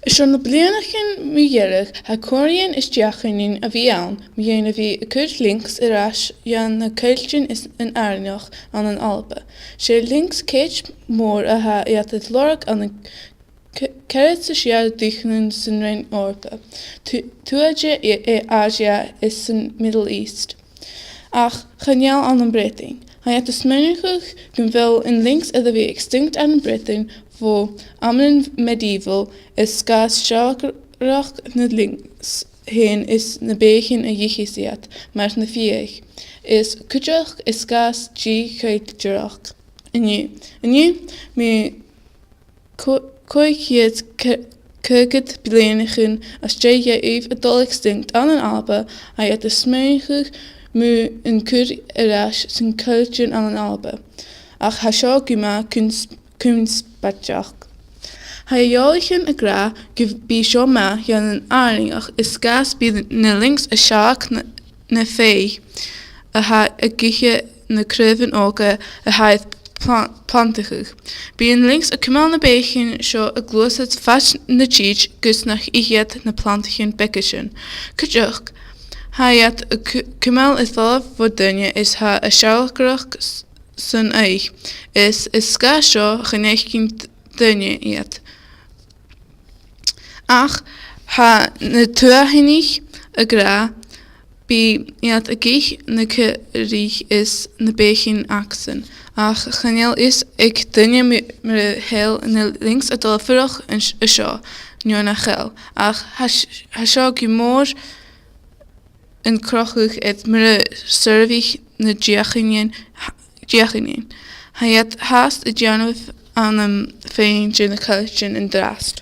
Schon na blianachin mhuireach ha cóiríonn is deachainin a bhí ann, dhéanamh bhí a cuid links arás Jan na cuiltin is an airneach an Alba. Sé links céit mór a ha iad it lorg an cead sa siad díchann san rain orpa. Tuaide Asia is san Middle East. Ach, geniaal an Britain. Hij had de smenigig gunvel in links a bhí extinct an Britain wo amman medieval is sgas sjagrach na links hen is na begin a jichisiat, maar na fiech is kujach is sgas g kujach. En nu me koikiet kuget belenigen as je even het al extinct an Alba, hij had de smenigig mu een kur erash zijn culture an Alba. Ach ha seo guma kunstbadjach. Ha jolichen a gra give bí seo ma jan an aringach is gas bí na links a shaak na fei a ha a giche na cruven oga a haid plantigig. Bí an links a cumal na bechin seo a glosat fat na cheech gus nach ihiad na plantigin bekishin. Kujach ha jat a cumal is valaf vo dunje is ha a shaak sun eich is ska seo genechkin dunje iad. Ach ha na tuahinich a gra bí iad a gich na rich is na bechin axen. Ach geniaal is ik dunje me heel na links a dolfurach a seo nu na gel. Ach ha seo gimor en krochig et mere servich na diachinien. Hij had haast het januf aan hem feintje in de culture en drast.